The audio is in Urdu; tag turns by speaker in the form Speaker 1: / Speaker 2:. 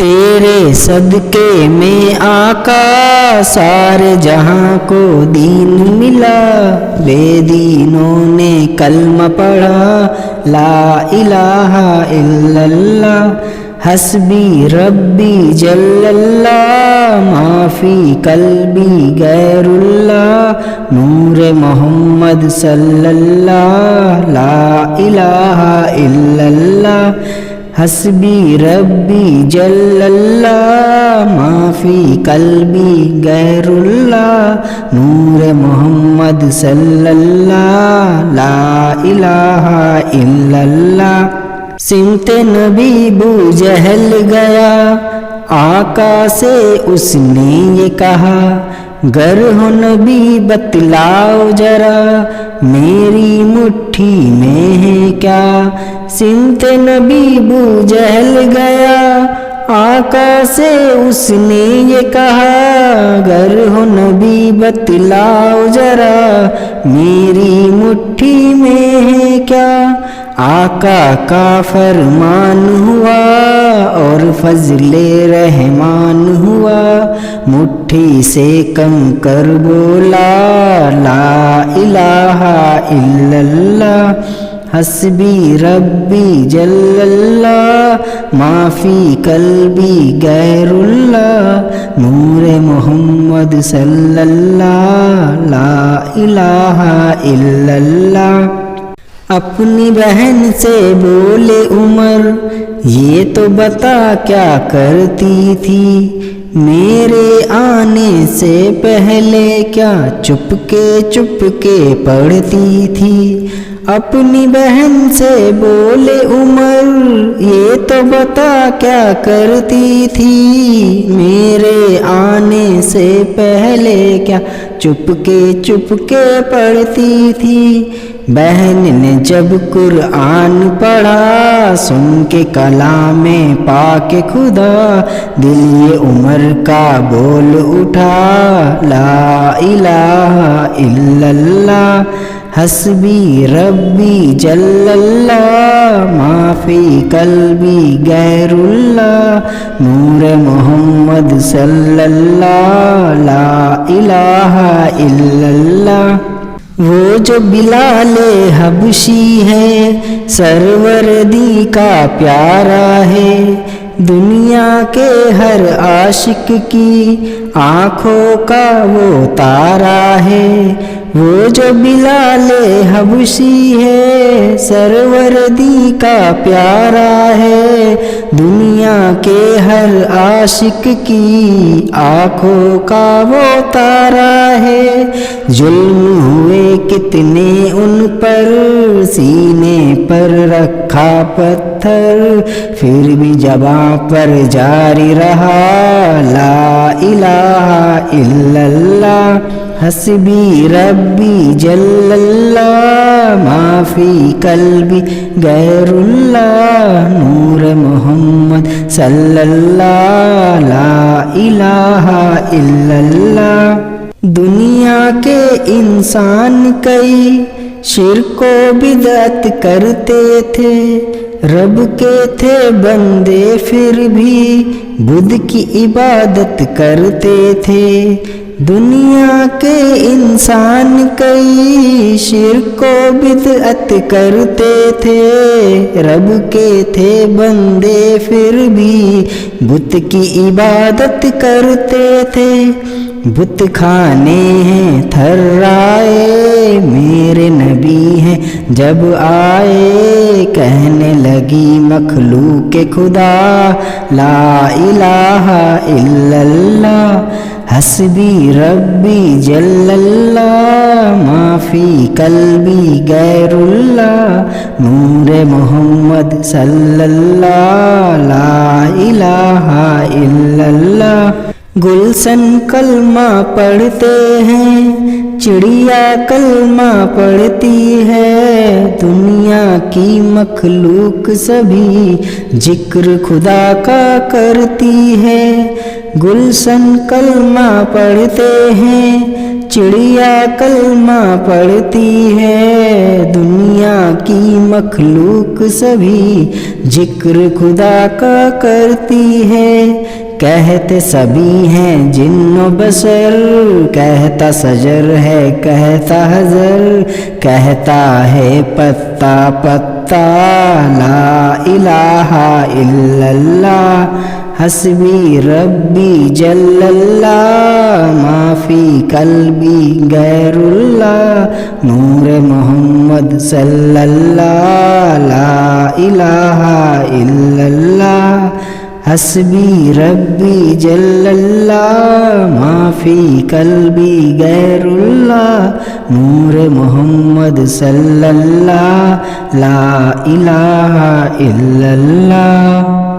Speaker 1: تیرے صدقے میں آقا سارے جہاں کو دین ملا، بے دینوں نے کلمہ پڑھا لا الہ الا اللہ، حسبی ربی جل اللہ، ما فی قلبی غیر اللہ، نور محمد صلی اللہ، لا الہ الا اللہ، حسبی ربی جل اللہ، ما فی قلبی غیر اللہ، نور محمد صلی اللہ، لا الہ الا اللہ۔ سمت نبی بو جہل گیا، آقا سے اس نے یہ کہا، گر ہو نبی بتلاؤ ذرا میری مٹھی میں ہے کیا۔ سمت نبی بو جہل گیا، آقا سے اس نے یہ کہا، گر ہو نبی بتلاؤ ذرا میری مٹھی میں ہے کیا۔ آقا کا فرمان ہوا اور فضل رحمان ہوا، مٹھی سے کم کر بولا لا الہ الا اللہ، حسبی ربی جل اللہ، ما فی قلبی غیر اللہ، نور محمد صلی اللہ، لا الہ الا اللہ۔ اپنی بہن سے بولے عمر، یہ تو بتا کیا کرتی تھی، میرے آنے سے پہلے کیا چپ کے پڑھتی تھی۔ اپنی بہن سے بولے عمر، یہ تو بتا کیا کرتی تھی، میرے آنے سے پہلے کیا چپ کے پڑھتی تھی۔ بہن نے جب قرآن پڑھا، سن کے کلام پاک خدا، دل یہ عمر کا بول اٹھا لا الہ الا اللہ، حسبی ربی جل اللہ، ما فی قلبی غیر اللہ، نور محمد صلی اللہ، لا الہ الا اللہ۔ وہ جو بلال حبشی ہے، سروردی کا پیارا ہے، دنیا کے ہر عاشق کی آنکھوں کا وہ تارا ہے۔ وہ جو بلال حبشی ہے، سروردی کا پیارا ہے، دنیا کے ہر عاشق کی آنکھوں کا وہ تارا ہے۔ ظلم ہوئے کتنے ان پر، سینے پر رکھا پتھر، پھر بھی زباں پر جاری رہا لا الہ الا اللہ، حسبی ربی جل اللہ، ما فی قلبی غیر اللہ، نور محمد صلی اللہ، لا الہ الا اللہ۔ دنیا کے انسان کئی شرک و بدعت کرتے تھے، رب کے تھے بندے پھر بھی بدھ کی عبادت کرتے تھے۔ دنیا کے انسان کئی شرک و بدعت کرتے تھے، رب کے تھے بندے پھر بھی بت کی عبادت کرتے تھے۔ بت کھانے ہیں تھرائے، میرے نبی ہیں جب آئے، کہنے لگی مخلوق خدا لا الہ الا اللہ، حسبی ربی جل اللہ، ما فی قلبی غیر اللہ، نور محمد صلی اللہ، لا الہ الا اللہ۔ گلشن کلمہ پڑھتے ہیں، چڑیا کلمہ پڑھتی ہے، دنیا کی مخلوق سبھی ذکر خدا کا کرتی ہے۔ گلشن کلمہ پڑھتے ہیں، چڑیا کلمہ پڑھتی ہے، دنیا کی مخلوق سبھی ذکر خدا کا کرتی ہے، کہتے سبھی ہیں جن و بشر، کہتا شجر ہے کہتا حجر، کہتا ہے پتا پتا لا الہ الا اللہ، حسبی ربی جل اللہ، ما فی قلبی غیر اللہ، نور محمد صلی اللہ، لا الہ الا اللہ، حسبی ربی جل اللہ، ما فی قلبی غیر اللہ، نور محمد صلی اللہ، لا الہ الا اللہ۔